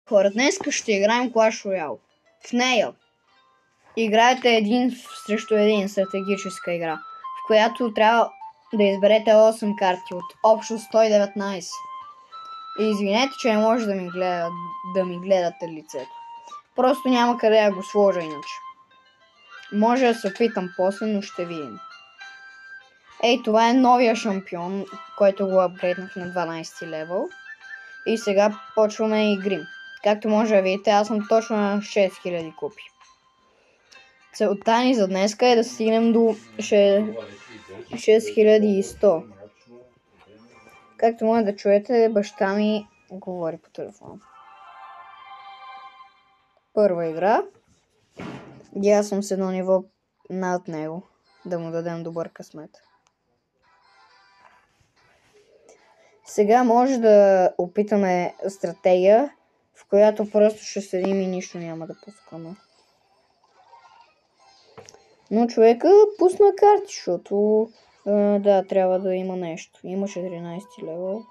Хора, днес ще играем Clash Royale. В нея играете един срещу един, стратегическа игра, в която трябва да изберете 8 карти от общо 119. И извинете, че не може да ми гледате лицето. Просто няма къде да го сложа иначе. Може да се опитам после, но ще видим. Ей, това е новия шампион, който го апгрейднах на 12 левел. И сега почваме да игрим. Както може да видите, аз съм точно на 6000 купи. Целта ни за днеска е да стигнем до 6100. Както може да чуете, баща ми говори по телефона. Първа игра. И аз съм с едно ниво над него. Да му дадем добър късмет. Сега може да опитаме стратегия, в която просто ще седим и нищо няма да пускаме. Но човека пусна карти, защото да, трябва да има нещо. Има 14 левел.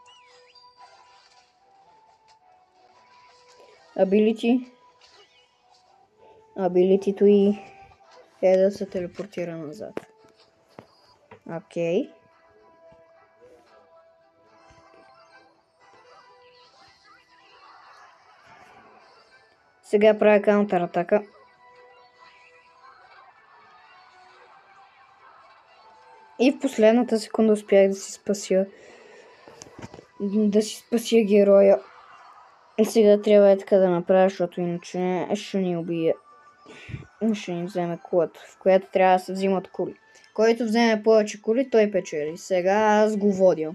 Абилитито и е да се телепортира назад. Окей. Сега правя каунтър атака. И в последната секунда успях да си спася героя. И сега трябва така да направя, защото иначе ще ни убие. Ще ни вземе кулата, в която трябва да се взимат кули. Който вземе повече кули, той печели. Сега аз го водя.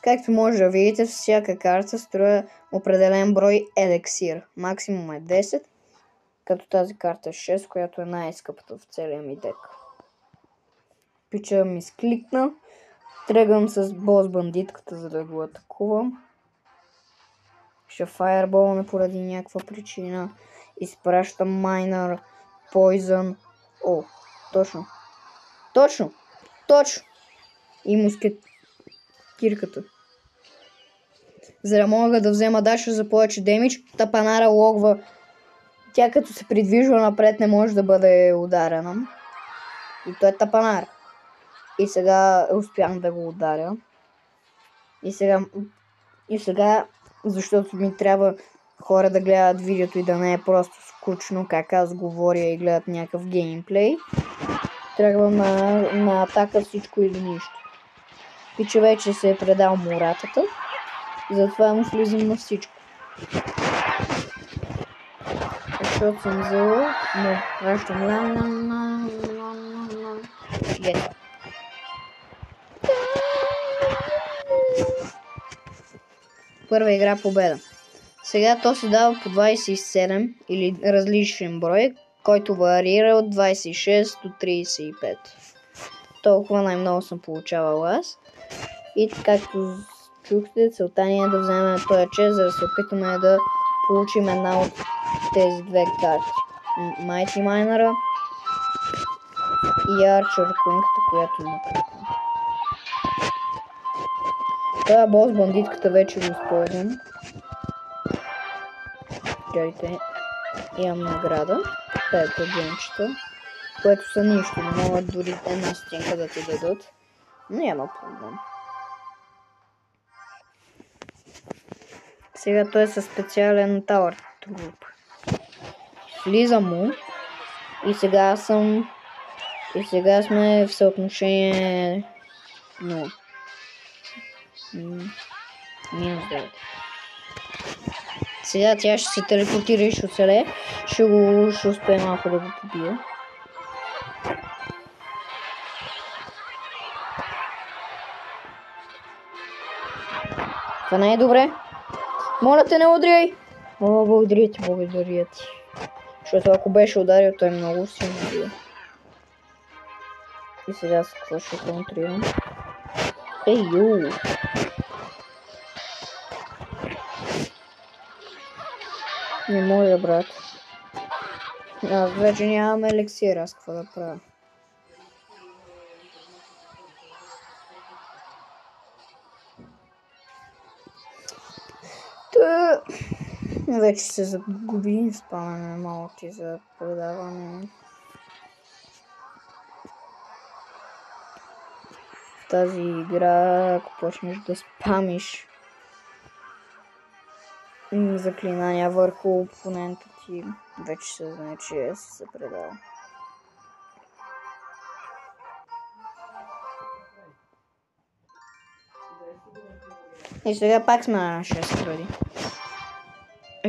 Както може да видите, всяка карта струва определен брой елексир. Максимум е 10, като тази карта е 6, която е най-скъпата в целия ми дек. Пича ми скликна. Тръгвам с бос бандитката, за да го атакувам. Ще фаерболна поради някаква причина. Изпращам майнър, Poison. О, точно. И мускетирката. За да мога да взема даша за повече демидж, тапанара логва. Тя като се придвижва напред не може да бъде ударена. И той е тапанар. И сега успях да го ударя. И сега, защото ми трябва хора да гледат видеото и да не е просто скучно, как аз говоря и гледат някакъв геймплей, тръгвам на атака всичко или нищо. Пича вече се е предал моратата, затова му влизам на всичко. Защото съм взела, но вращам Първа игра победа. Сега то се дава по 27 или различен брой, който варира от 26 до 35. Толкова най-много съм получавал аз. И както чухте, целта ни е да вземем този чест, за да се опитаме да получим една от тези две карти. Mighty Miner и Archer Queen-ката, която има кръпна. Това е бос бандитката, вече го използвам. Гледайте, имам награда, 5 генчета, което са нищо, не могат дори една стенка да ти дадат, но няма проблем. Сега той е със специален Tower Troop. Влизам му и сега сме в съотношение 0. Минус 9. Сега тя ще се телепортира и ще оцелее. Ще успее малко да го побия. Това не е добре. Моля те, не удряй! О, благодаря ти. Защото ако беше ударил, той много силно бие. И сега с какво ще контрирам? Ю! Не може, брат. Аз вече нямам елексир, аз какво да правя? Вече се загуби, спомняме малко ти за предаване. В тази игра, ако почнеш да спамиш заклинания върху опонента ти, вече се знае, че си се предал. И сега пак сме на 6 хиляди.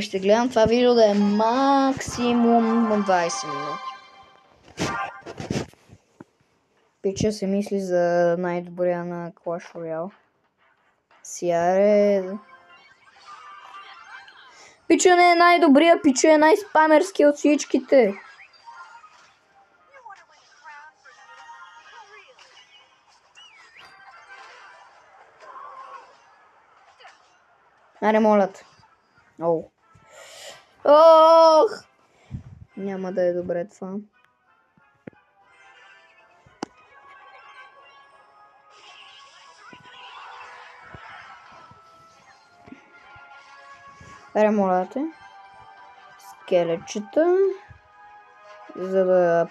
Ще гледам това видео да е максимум 20 минути. Пича се мисли за най-добрия на Clash Royale. Сиаре... Пича не е най-добрия, Пича е най-спамерски от всичките. Аре, моля те. Ох! Няма да е добре това. Аре, моля те. Скелетчета. За да...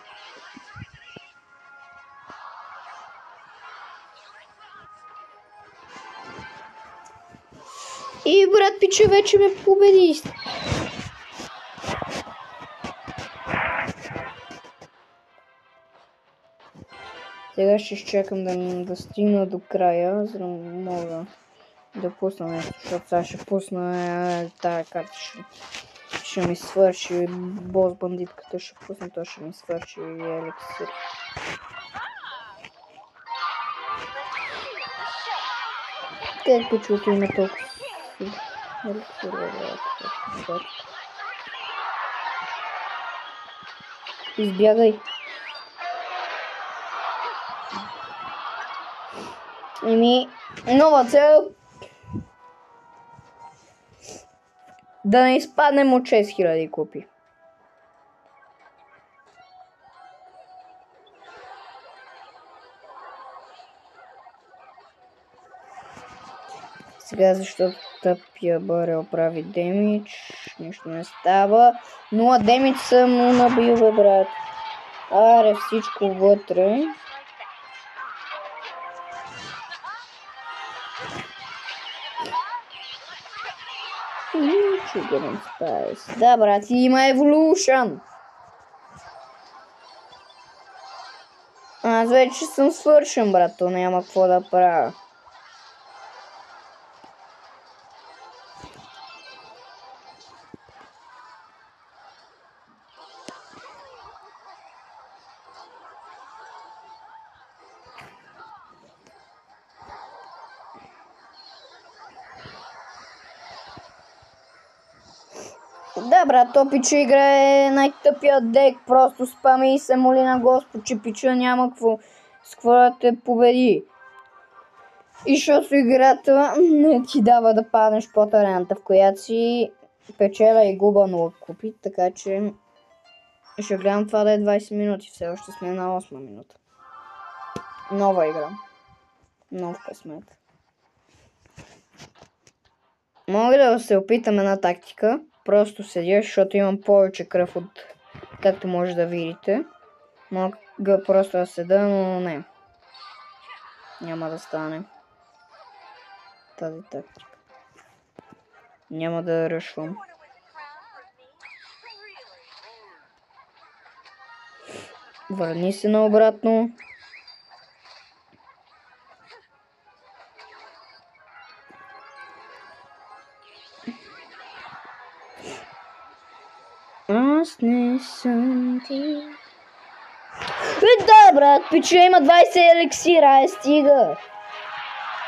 И брат Пича вече ме победи. Сега ще изчакам да стигна до края, за да мога да пусна нещо, защото сега ще пусна тая карта. Ще ми свърши бос бандитката, ще пусна, то ще ми свърши и еликсир. Как почуто има толкова еликсир, брат? Избягай. Нова цел. Да не изпаднем от 6000 купи. Сега защото тъпия Барел прави демидж, нищо не става. 0 демидж съм му набил, бе, брат. Аре, всичко вътре. Sugar Spice. Да, брат, има Evolution. Аз вече съм свършен, брат, то няма какво да правя. Да, брат, то Пича играе най-тъпият дек, просто спами и се моли на Господ, че Пича няма с какво да те победи. И защото играта не ти дава да паднеш под арената, в която си печеля и губа 0 купи, така че ще гледам това да е 20 минути, все още сме на 8 минута. Нова игра. Нов късмет. Мога да се опитам една тактика. Просто седя, защото имам повече кръв от както може да видите. Мога просто да седа, но не. Няма да стане тази тактика. Няма да ръшвам. Върни се наобратно. Аз не съм ти. Да, брат, Пича има 20 еликсира, стига.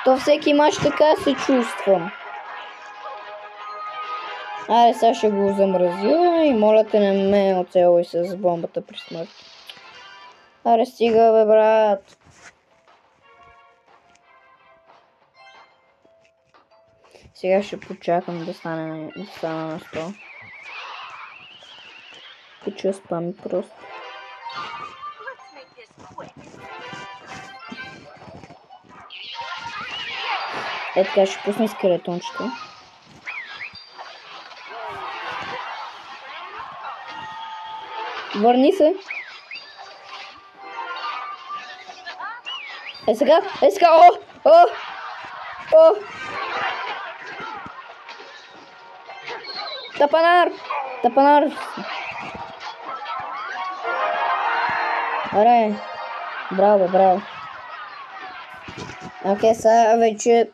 То всеки мач така се чувствам. Аре, сега ще го замразя и моля те не ме оцелвай с бомбата при смърт. Аре, стига, бе, брат. Сега ще почакам да стана на 100. Пича спами просто. Така ще пусна скелетончето. Върни се. Сега. О! Тапанар! Аре! Браво! Окей, сега вече...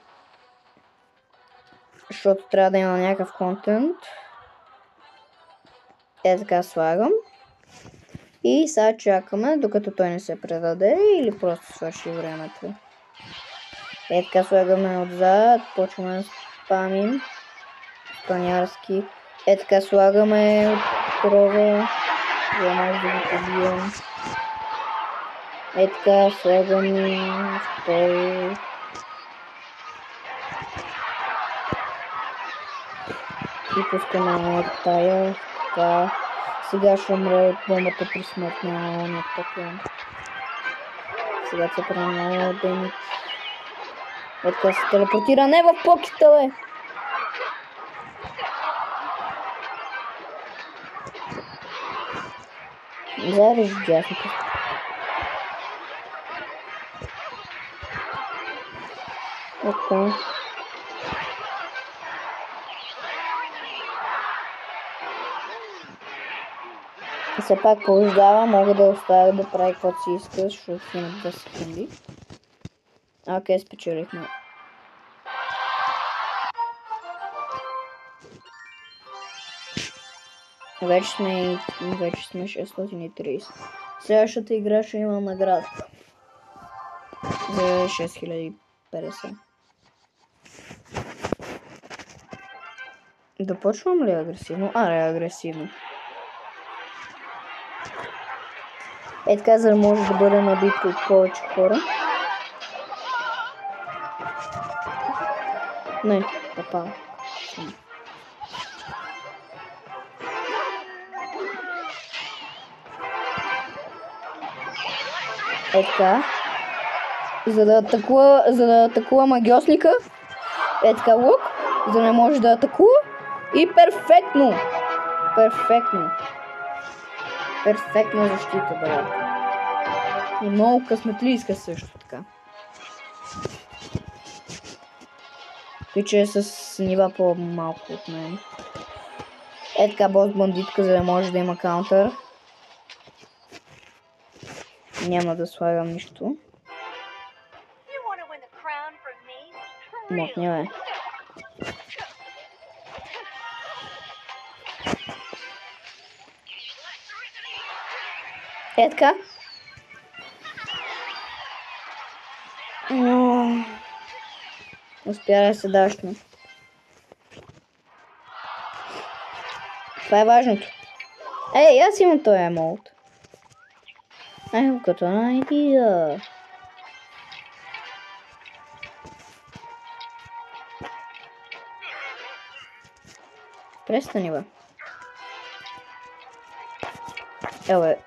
Защото трябва да има някакъв контент. Така слагам. И сега чакаме, докато той не се предаде или просто свърши времето. Така слагаме отзад, почваме да спамим. Панярски. Така слагаме отрова, за да може да ги побием. Така слагаме втори. И пускаме тая. Така. Сега ще умре от бомбата при смърт на ония тъпен. Сега се прави демидж. Така се телепортира. Не в покета, бе! Зарежи дясното. Така. Все пак побеждава, мога да оставя да прави каквото си иска, защото си на 2 секунди. Окей, спечелихме. Вече сме 630. Следващата игра ще има награда. За 6050. Да почвам ли агресивно? Агресивно. Така, за да може да бъде набит от повече хора. Не, попал. Така. За да атакува магиосника. Така лук. За да не може да атакува. И перфектно. Перфектна защита, брат. И много късметлийска също така. Той е с нива по-малко от мен. Така бос бандитка, за да може да има каунтър. Няма да слагам нищо. Мотня, бе. Така. Успя да се дашно. Това е важното. Аз имам този емолт. Като идея. Престани, бе. Бе.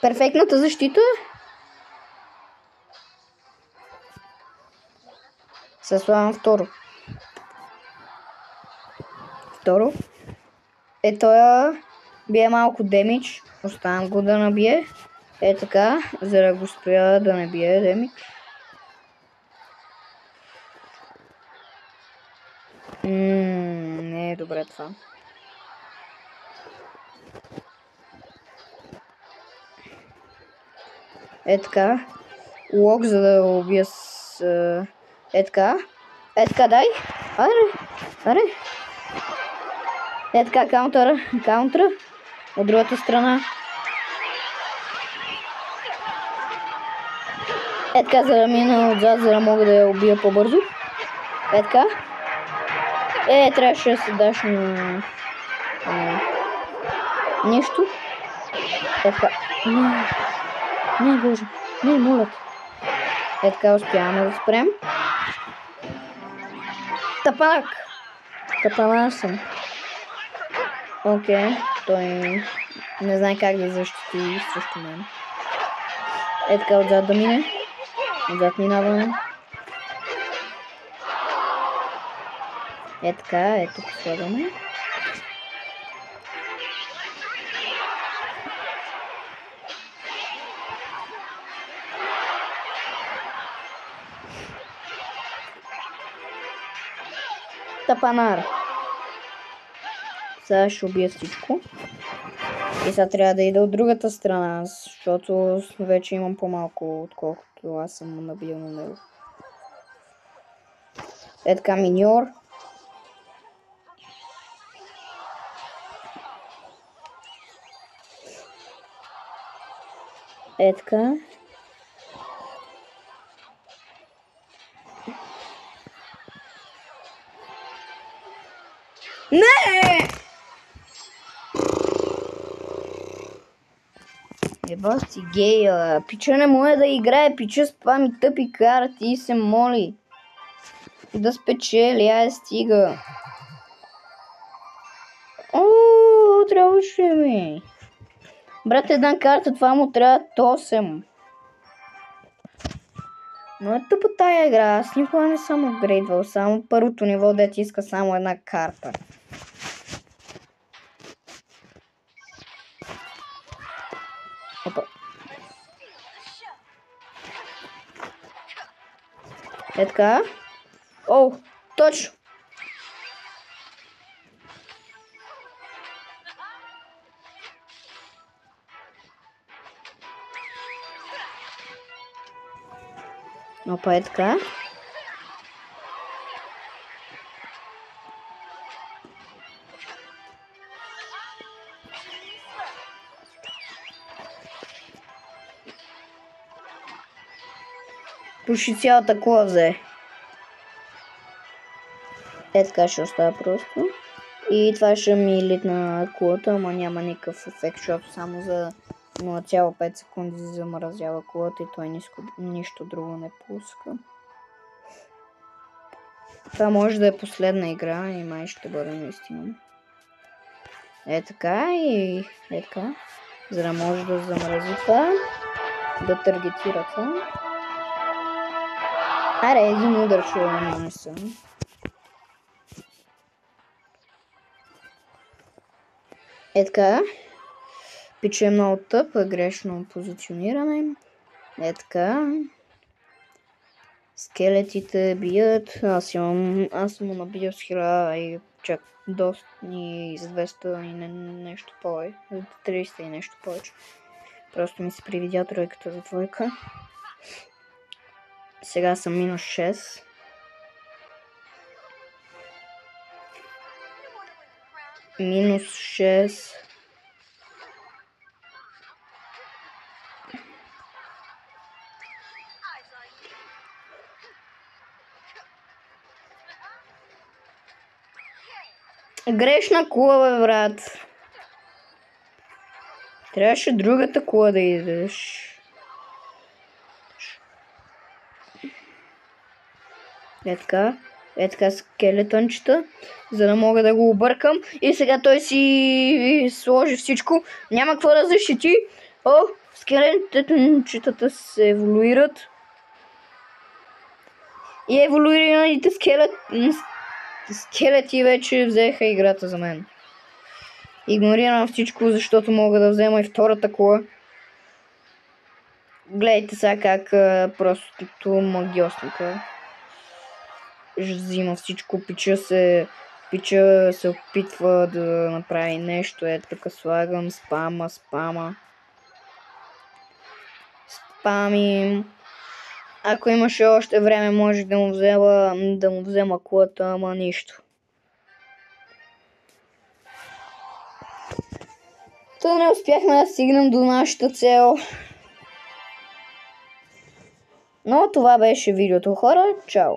Перфектната защита. Се слагам второ. Той бие малко демидж. Оставям го да набие. Така, за да го спря да не бие демидж. Не е добре това. Така. Лок, за да убия с... така, дай. Аре. Така, каунтъра. От другата страна. Така, за да мина отзад, за да мога да я убия по-бързо. Така. Трябваше да се даш на... Нищо. Така. Не, боже. Не, моля те. Така успяваме да спрем. Тапанар съм. Окей. Той не знае как да защити срещу мен. Така отзад да мине. Отзад минаваме. Е така, ето тук слагаме. Тапанар. Сега ще убия всичко. И сега трябва да ида от другата страна, защото вече имам по-малко, отколкото аз съм набил на него. Е така, миньор. Е така. Не! Еба си гея. Пича не може да играе, пича спами тъпи карти и се моли да спечели, ай стига. О, трябваше ми. Брат, една карта, това му трябва 8. Но е тъпа тая игра, аз никога не съм апгрейдвал, само първото ниво, дето иска само една карта. Опа. Е така. О, точно. Опа, е така. Почти цялата кола взе. Е така ще остава просто. И това ще ми литна колата, ама няма никакъв ефект, защото само за 0,5 секунди замразява колата и той нищо друго не пуска. Това може да е последна игра и май ще бъде наистина. Е така и е така. За да може да замрази това, да таргетира това. Аре, един удар ще нанеса. Е така. Пича е много тъп, грешно позициониране. Е така. Скелетите бият. Аз съм му набил с 1000 и чак доста и с 200 и нещо повече. 300 и нещо повече. Просто ми се привидя тройката за двойка. Сега съм минус 6. Минус 6. Грешна кула, бе, брат. Трябваше другата кула да идеш. Е така скелетончета, за да мога да го объркам. И сега той си сложи всичко. Няма какво да защити. О, скелетончетата се еволюират. И еволюираните скелети вече взеха играта за мен. Игнорирам всичко, защото мога да взема и втората кола. Гледайте сега как просто магиосника взима всичко. Пича се опитва да направи нещо. Е така слагам спама. Спамим. Ако имаше още време, може да му взема кулата, ама нищо. То не успяхме да стигнем до нашата цел. Но това беше видеото, хора. Чао!